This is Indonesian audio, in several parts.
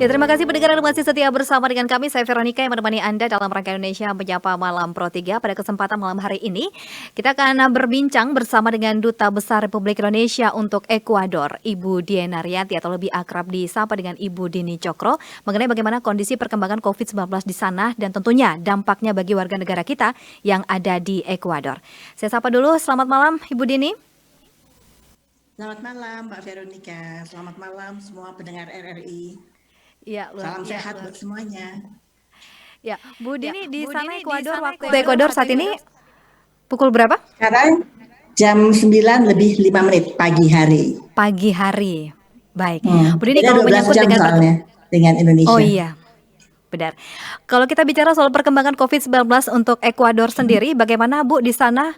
Ya, terima kasih pendengar yang masih setia bersama dengan kami. Saya Veronica yang menemani Anda dalam rangka Indonesia Menyapa Malam Pro 3. Pada kesempatan malam hari ini, kita akan berbincang bersama dengan Duta Besar Republik Indonesia untuk Ekuador, Ibu Diana Rianti atau lebih akrab disapa dengan Ibu Dini Cokro, mengenai bagaimana kondisi perkembangan COVID-19 di sana dan tentunya dampaknya bagi warga negara kita yang ada di Ekuador. Saya sapa dulu, selamat malam Ibu Dini. Selamat malam Mbak Veronica, selamat malam semua pendengar RRI. Ya, salam sehat buat semuanya. Ya, Bu Dini, di sana Ekuador, waktu Ekuador saat ini pukul berapa? Sekarang jam 9:05 pagi hari. Pagi hari, baik. Bu Dini, Beda kalau 12 menyangkut jam dengan soalnya dengan Indonesia. Oh iya, benar. Kalau kita bicara soal perkembangan COVID-19 untuk Ekuador sendiri, bagaimana Bu di sana?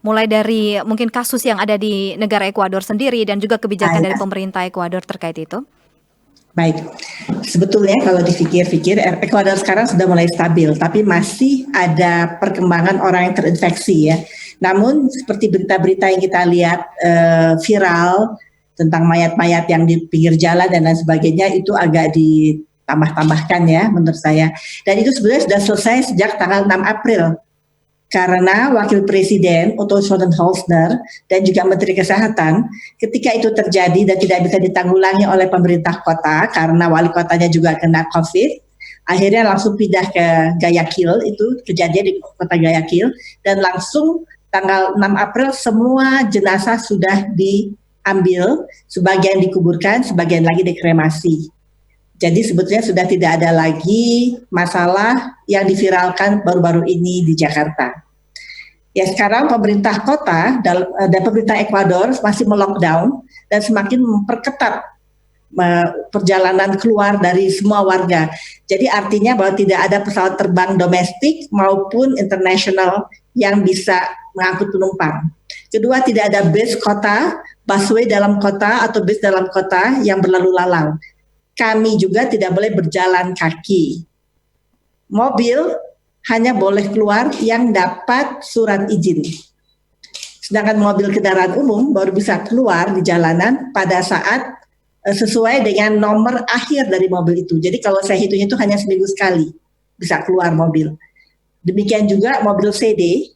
Mulai dari mungkin kasus yang ada di negara Ekuador sendiri dan juga kebijakan dari pemerintah Ekuador terkait itu. Baik, sebetulnya kalau dipikir-pikir Ekuador sekarang sudah mulai stabil, tapi masih ada perkembangan orang yang terinfeksi ya. Namun seperti berita-berita yang kita lihat viral tentang mayat-mayat yang di pinggir jalan dan lain sebagainya, itu agak ditambah-tambahkan ya menurut saya. Dan itu sebenarnya sudah selesai sejak tanggal 6 April. Karena Wakil Presiden Otto Schoenfelder dan juga Menteri Kesehatan ketika itu terjadi dan tidak bisa ditanggulangi oleh pemerintah kota karena wali kotanya juga kena COVID, akhirnya langsung pindah ke Guayaquil, itu kejadian di kota Guayaquil, dan langsung tanggal 6 April semua jenazah sudah diambil, sebagian dikuburkan, sebagian lagi dikremasi. Jadi sebetulnya sudah tidak ada lagi masalah yang diviralkan baru-baru ini di Jakarta. Ya, sekarang pemerintah kota dan pemerintah Ekuador masih melockdown dan semakin memperketat perjalanan keluar dari semua warga. Jadi artinya bahwa tidak ada pesawat terbang domestik maupun internasional yang bisa mengangkut penumpang. Kedua, tidak ada bus kota, busway dalam kota atau bus dalam kota yang berlalu lalang. Kami juga tidak boleh berjalan kaki. Mobil hanya boleh keluar yang dapat surat izin. Sedangkan mobil kendaraan umum baru bisa keluar di jalanan pada saat sesuai dengan nomor akhir dari mobil itu. Jadi kalau saya hitungnya itu hanya seminggu sekali bisa keluar mobil. Demikian juga mobil CD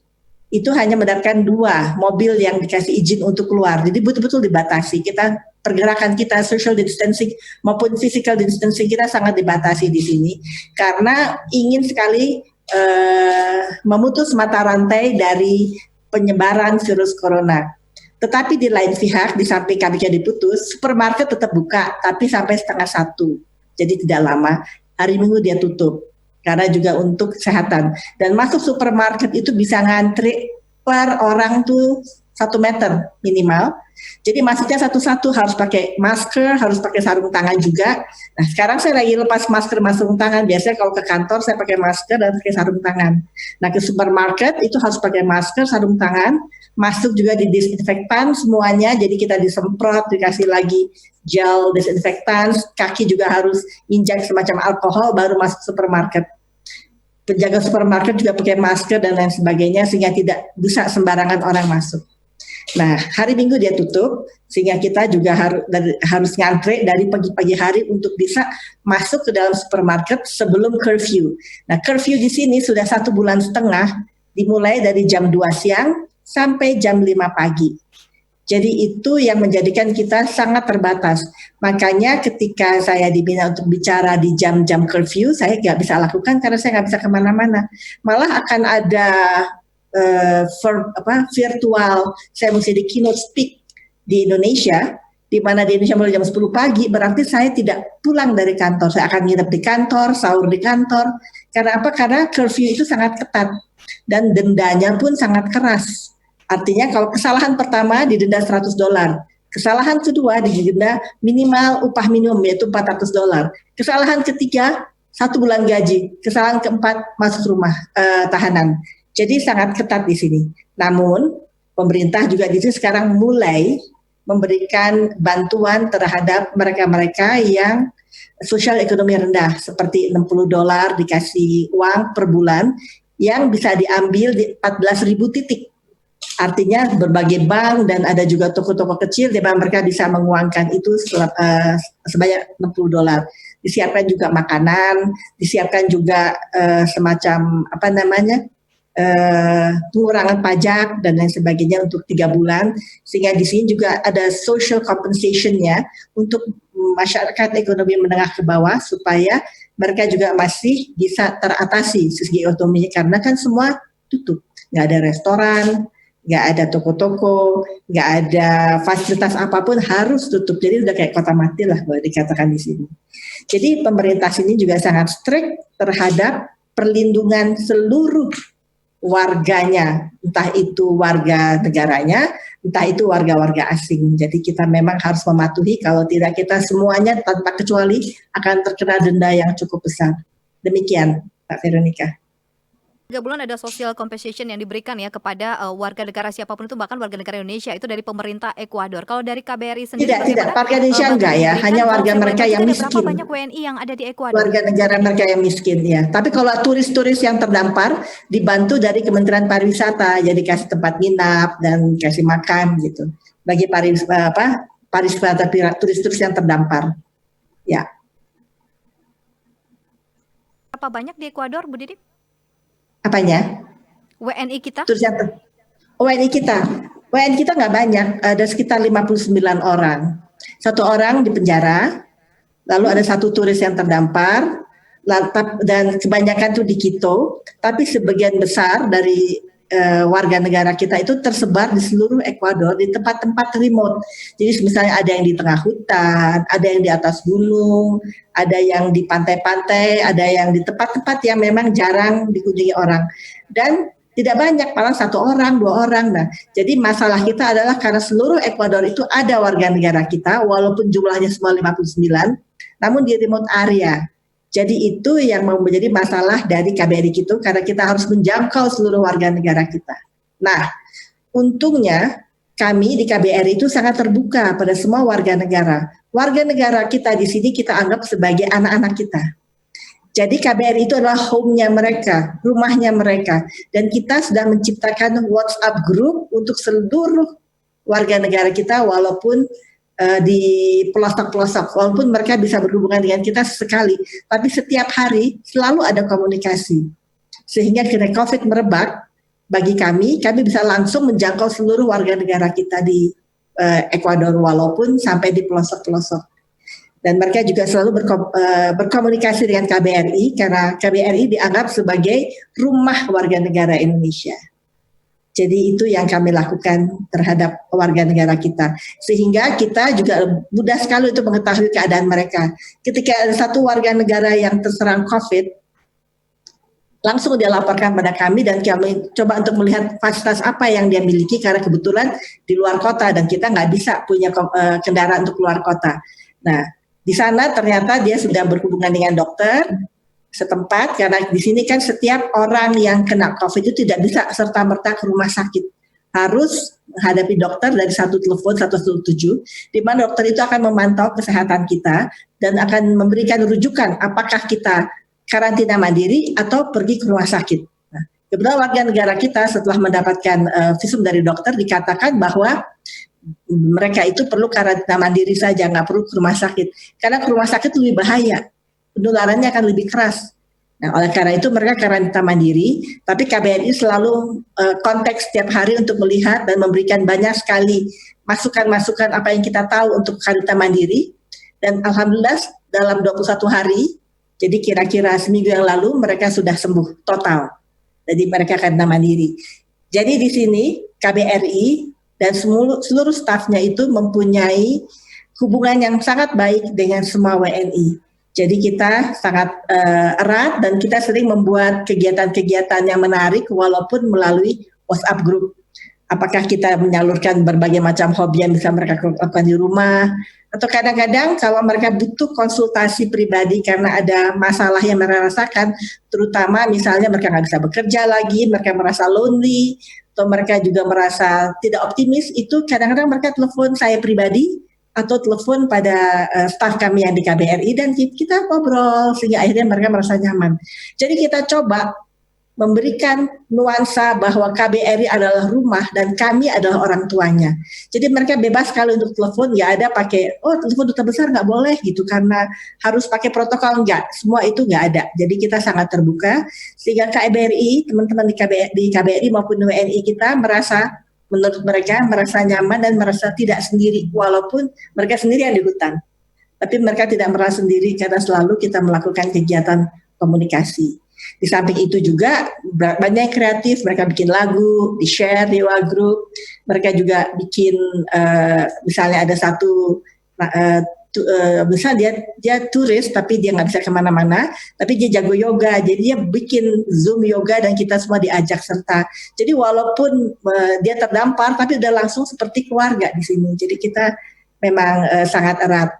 itu hanya mendapatkan 2 mobil yang dikasih izin untuk keluar. Jadi betul-betul dibatasi. Pergerakan kita, social distancing maupun physical distancing kita sangat dibatasi di sini karena ingin sekali memutus mata rantai dari penyebaran virus corona. Tetapi di lain pihak, di samping kami diputus, supermarket tetap buka, tapi sampai 12:30. Jadi tidak lama. Hari Minggu dia tutup karena juga untuk kesehatan. Dan masuk supermarket itu bisa ngantri per orang tuh 1 meter minimal. Jadi masuknya satu-satu, harus pakai masker, harus pakai sarung tangan juga. Nah, sekarang saya lagi lepas masker sarung tangan. Biasanya kalau ke kantor saya pakai masker dan pakai sarung tangan. Nah, ke supermarket itu harus pakai masker, sarung tangan, masuk juga di disinfektan semuanya. Jadi kita disemprot, dikasih lagi gel disinfektan, kaki juga harus injak semacam alkohol baru masuk supermarket. Penjaga supermarket juga pakai masker dan lain sebagainya sehingga tidak bisa sembarangan orang masuk. Nah, hari Minggu dia tutup sehingga kita juga harus ngantre dari pagi-pagi hari untuk bisa masuk ke dalam supermarket sebelum curfew. Nah, curfew di sini sudah 1,5 bulan dimulai dari jam 2 siang sampai jam 5 pagi. Jadi itu yang menjadikan kita sangat terbatas. Makanya ketika saya diminta untuk bicara di jam-jam curfew, saya nggak bisa lakukan karena saya nggak bisa kemana-mana. Malah akan ada virtual, saya mesti di keynote speak di Indonesia, di mana di Indonesia mulai jam 10 pagi, berarti saya tidak pulang dari kantor, saya akan nginep di kantor, sahur di kantor. Karena apa? Karena curfew itu sangat ketat dan dendanya pun sangat keras. Artinya kalau kesalahan pertama didenda $100, kesalahan kedua didenda minimal upah minimum yaitu $400, kesalahan ketiga 1 bulan gaji, kesalahan keempat masuk rumah tahanan. Jadi sangat ketat di sini. Namun pemerintah juga di sini sekarang mulai memberikan bantuan terhadap mereka-mereka yang sosial ekonomi rendah, seperti $60 dikasih uang per bulan yang bisa diambil di 14.000 titik. Artinya berbagai bank dan ada juga toko-toko kecil di mana mereka bisa menguangkan itu sebanyak $60. disiapkan juga makanan, disiapkan juga semacam pengurangan pajak dan lain sebagainya untuk 3 bulan, sehingga di sini juga ada social compensation-nya untuk masyarakat ekonomi menengah ke bawah supaya mereka juga masih bisa teratasi segi ekonominya karena kan semua tutup, nggak ada restoran, nggak ada toko-toko, nggak ada fasilitas apapun harus tutup. Jadi udah kayak kota mati lah boleh dikatakan di sini. Jadi pemerintah sini juga sangat strict terhadap perlindungan seluruh warganya, entah itu warga negaranya, entah itu warga-warga asing. Jadi kita memang harus mematuhi, kalau tidak kita semuanya tanpa kecuali akan terkena denda yang cukup besar. Demikian, Pak Veronica. 3 bulan ada social compensation yang diberikan ya kepada warga negara siapapun itu, bahkan warga negara Indonesia itu dari pemerintah Ekuador. Kalau dari KBRI sendiri Tidak, warga Indonesia enggak ya, hanya warga mereka yang miskin. Berapa banyak WNI yang ada di Ekuador? Warga negara mereka yang miskin ya. Tapi kalau turis-turis yang terdampar dibantu dari Kementerian Pariwisata, jadi kasih tempat nginap dan kasih makan gitu. Bagi pariwisata turis-turis yang terdampar. Ya. Berapa banyak di Ekuador, Bu Didi? Apanya? WNI kita? WNI kita nggak banyak, ada sekitar 59 orang. 1 orang di penjara, lalu ada 1 turis yang terdampar, dan kebanyakan itu di Quito, tapi sebagian besar dari warga negara kita itu tersebar di seluruh Ekuador di tempat-tempat remote. Jadi misalnya ada yang di tengah hutan, ada yang di atas gunung, ada yang di pantai-pantai, ada yang di tempat-tempat yang memang jarang dikunjungi orang. Dan tidak banyak, malah 1 orang, 2 orang. Nah, jadi masalah kita adalah karena seluruh Ekuador itu ada warga negara kita, walaupun jumlahnya semua 59, namun di remote area. Jadi itu yang menjadi masalah dari KBRI itu, karena kita harus menjangkau seluruh warga negara kita. Nah, untungnya kami di KBRI itu sangat terbuka pada semua warga negara. Warga negara kita di sini kita anggap sebagai anak-anak kita. Jadi KBRI itu adalah home-nya mereka, rumahnya mereka. Dan kita sudah menciptakan WhatsApp group untuk seluruh warga negara kita, walaupun di pelosok-pelosok, walaupun mereka bisa berhubungan dengan kita sekali, tapi setiap hari selalu ada komunikasi. Sehingga ketika COVID merebak, bagi kami bisa langsung menjangkau seluruh warga negara kita di Ekuador, walaupun sampai di pelosok-pelosok. Dan mereka juga selalu berkomunikasi dengan KBRI, karena KBRI dianggap sebagai rumah warga negara Indonesia. Jadi itu yang kami lakukan terhadap warga negara kita. Sehingga kita juga mudah sekali untuk mengetahui keadaan mereka. Ketika ada 1 warga negara yang terserang COVID, langsung dia laporkan pada kami dan kami coba untuk melihat fasilitas apa yang dia miliki, karena kebetulan di luar kota dan kita nggak bisa punya kendaraan untuk keluar kota. Nah, di sana ternyata dia sudah berhubungan dengan dokter setempat, karena di sini kan setiap orang yang kena COVID itu tidak bisa serta-merta ke rumah sakit. Harus menghadapi dokter dari 1 telepon 117, di mana dokter itu akan memantau kesehatan kita dan akan memberikan rujukan apakah kita karantina mandiri atau pergi ke rumah sakit. Nah, kebetulan warga negara kita setelah mendapatkan visum dari dokter dikatakan bahwa mereka itu perlu karantina mandiri saja, nggak perlu ke rumah sakit. Karena ke rumah sakit lebih bahaya, penularannya akan lebih keras. Nah, oleh karena itu mereka karantina mandiri, tapi KBRI selalu konteks setiap hari untuk melihat dan memberikan banyak sekali masukan-masukan apa yang kita tahu untuk karantina mandiri. Dan alhamdulillah dalam 21 hari, jadi kira-kira seminggu yang lalu mereka sudah sembuh total. Jadi mereka karantina mandiri. Jadi di sini KBRI dan seluruh stafnya itu mempunyai hubungan yang sangat baik dengan semua WNI. Jadi kita sangat erat dan kita sering membuat kegiatan-kegiatan yang menarik walaupun melalui WhatsApp group. Apakah kita menyalurkan berbagai macam hobi yang bisa mereka lakukan di rumah, atau kadang-kadang kalau mereka butuh konsultasi pribadi karena ada masalah yang mereka rasakan, terutama misalnya mereka nggak bisa bekerja lagi, mereka merasa lonely, atau mereka juga merasa tidak optimis, itu kadang-kadang mereka telepon saya pribadi, atau telepon pada staf kami yang di KBRI dan kita ngobrol sehingga akhirnya mereka merasa nyaman. Jadi kita coba memberikan nuansa bahwa KBRI adalah rumah dan kami adalah orang tuanya. Jadi mereka bebas sekali untuk telepon, nggak ada pakai, oh telepon duta besar nggak boleh gitu karena harus pakai protokol, nggak. Semua itu nggak ada. Jadi kita sangat terbuka sehingga KBRI, teman-teman di KBRI maupun WNI kita menurut mereka merasa nyaman dan merasa tidak sendiri walaupun mereka sendiri yang di hutan. Tapi mereka tidak merasa sendiri karena selalu kita melakukan kegiatan komunikasi. Di samping itu juga banyak yang kreatif, mereka bikin lagu, di-share di WA group, mereka juga bikin misalnya ada satu misalnya dia turis tapi dia nggak bisa kemana-mana, tapi dia jago yoga, jadi dia bikin Zoom yoga dan kita semua diajak serta. Jadi walaupun dia terdampar, tapi udah langsung seperti keluarga di sini. Jadi kita memang sangat erat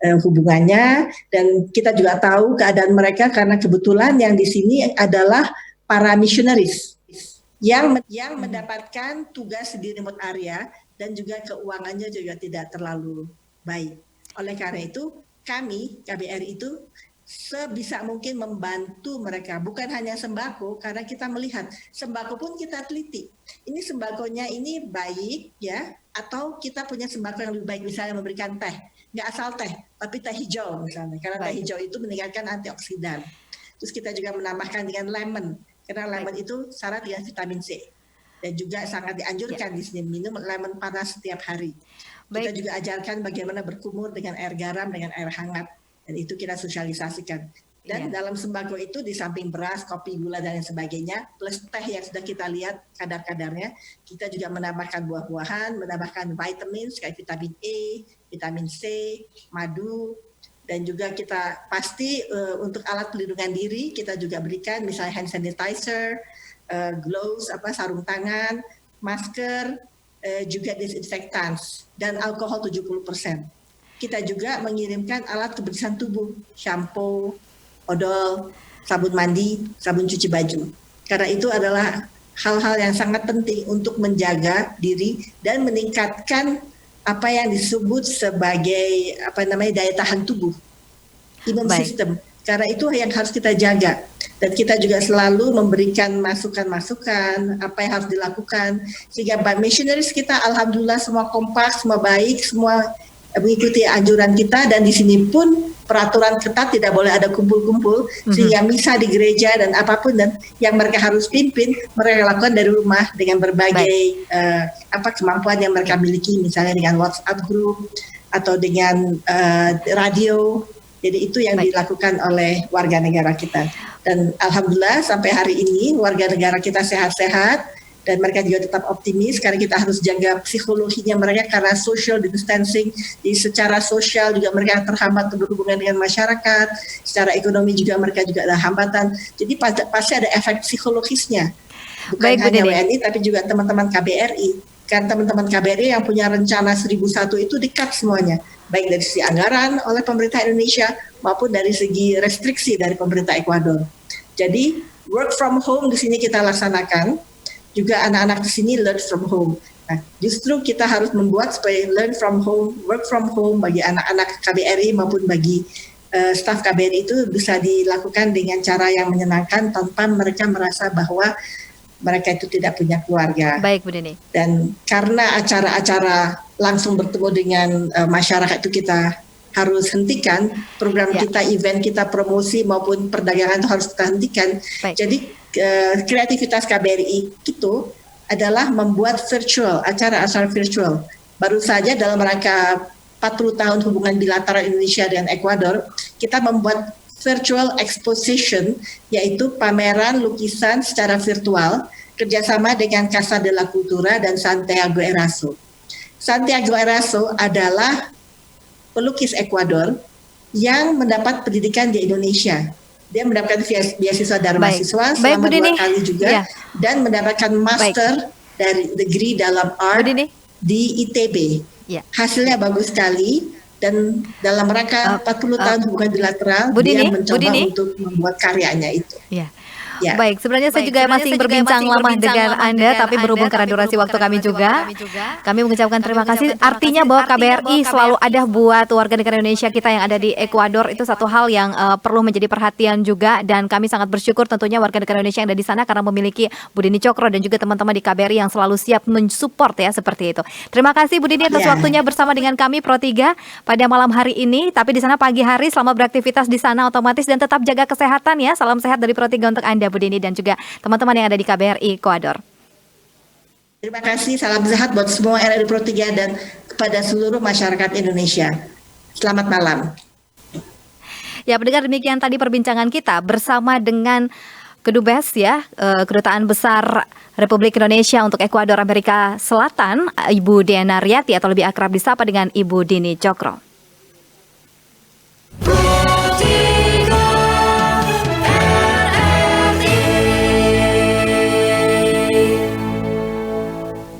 hubungannya dan kita juga tahu keadaan mereka karena kebetulan yang di sini adalah para missionaries yang mendapatkan tugas di remote area dan juga keuangannya juga tidak terlalu baik. Oleh karena itu kami KBRI itu sebisa mungkin membantu mereka, bukan hanya sembako karena kita melihat sembako pun kita teliti. Ini sembakonya ini baik ya atau kita punya sembako yang lebih baik, misalnya memberikan teh. Nggak asal teh, tapi teh hijau misalnya, karena teh hijau itu meningkatkan antioksidan. Terus kita juga menambahkan dengan lemon, karena lemon itu syarat dengan vitamin C. Dan juga sangat dianjurkan di sini minum lemon panas setiap hari. Kita juga ajarkan bagaimana berkumur dengan air garam, dengan air hangat. Dan itu kita sosialisasikan. Dan dalam sembako itu di samping beras, kopi, gula, dan lain sebagainya, plus teh yang sudah kita lihat kadar-kadarnya, kita juga menambahkan buah-buahan, menambahkan vitamin kayak vitamin E, vitamin C, madu, dan juga kita pasti untuk alat pelindungan diri kita juga berikan misalnya hand sanitizer, gloves, sarung tangan, masker, juga disinfektan dan alkohol 70%. Kita juga mengirimkan alat kebersihan tubuh, shampoo, odol, sabun mandi, sabun cuci baju. Karena itu adalah hal-hal yang sangat penting untuk menjaga diri dan meningkatkan apa yang disebut sebagai daya tahan tubuh, imun sistem. Karena itu yang harus kita jaga. Dan kita juga selalu memberikan masukan-masukan apa yang harus dilakukan sehingga missionaries kita alhamdulillah semua kompak, semua baik, semua mengikuti anjuran kita dan di sini pun peraturan ketat tidak boleh ada kumpul-kumpul sehingga misa di gereja dan apapun dan yang mereka harus pimpin mereka lakukan dari rumah dengan berbagai kemampuan yang mereka miliki misalnya dengan WhatsApp group atau dengan radio. Jadi itu yang dilakukan oleh warga negara kita dan alhamdulillah sampai hari ini warga negara kita sehat-sehat. Dan mereka juga tetap optimis karena kita harus jaga psikologinya mereka karena social distancing. Jadi secara sosial juga mereka terhambat berhubungan dengan masyarakat. Secara ekonomi juga mereka juga ada hambatan. Jadi pasti ada efek psikologisnya. Bukan hanya WNI tapi juga teman-teman KBRI. Karena teman-teman KBRI yang punya rencana 1001 itu dekat semuanya. Baik dari segi anggaran oleh pemerintah Indonesia maupun dari segi restriksi dari pemerintah Ekuador. Jadi work from home di sini kita laksanakan. Juga anak-anak di sini learn from home. Nah, justru kita harus membuat supaya learn from home, work from home bagi anak-anak KBRI maupun bagi staf KBRI itu bisa dilakukan dengan cara yang menyenangkan tanpa mereka merasa bahwa mereka itu tidak punya keluarga. Baik, Bu Deni. Dan karena acara-acara langsung bertemu dengan masyarakat itu kita harus hentikan, program kita, event kita, promosi maupun perdagangan itu harus kita hentikan. Jadi kreativitas KBRI itu adalah membuat virtual, acara-acara virtual. Baru saja dalam rangka 40 tahun hubungan bilateral Indonesia dan Ekuador, kita membuat virtual exposition, yaitu pameran lukisan secara virtual, kerjasama dengan Casa de la Cultura dan Santiago Eraso. Santiago Eraso adalah pelukis Ekuador yang mendapat pendidikan di Indonesia. Dia mendapatkan beasiswa Dharma Siswa selama 2 kali juga dan mendapatkan master dari degree dalam art di ITB. Hasilnya bagus sekali dan dalam rangka 40 tahun hubungan bilateral dia mencoba untuk membuat karyanya itu. Ya. Baik, sebenarnya saya juga masih berbincang lama dengan Anda, tapi berhubung karena durasi waktu kami juga, kami mengucapkan terima kasih. Artinya bahwa KBRI selalu ada buat warga negara Indonesia kita yang ada di Ekuador, itu satu hal yang perlu menjadi perhatian juga, dan kami sangat bersyukur tentunya warga negara Indonesia yang ada di sana karena memiliki Bu Dini Cokro dan juga teman-teman di KBRI yang selalu siap mensupport ya, seperti itu. Terima kasih Bu Dini atas waktunya bersama dengan kami Pro 3 pada malam hari ini, tapi di sana pagi hari, selamat beraktivitas di sana otomatis dan tetap jaga kesehatan ya. Salam sehat dari Pro 3 untuk Anda Bu Dini dan juga teman-teman yang ada di KBRI Ekuador. Terima kasih, salam sehat buat semua RRI Pro 3 dan kepada seluruh masyarakat Indonesia. Selamat malam. Ya, pendengar, demikian tadi perbincangan kita bersama dengan Kedubes ya, Kedutaan Besar Republik Indonesia untuk Ekuador Amerika Selatan, Ibu Diana Riyati atau lebih akrab disapa dengan Ibu Dini Cokro.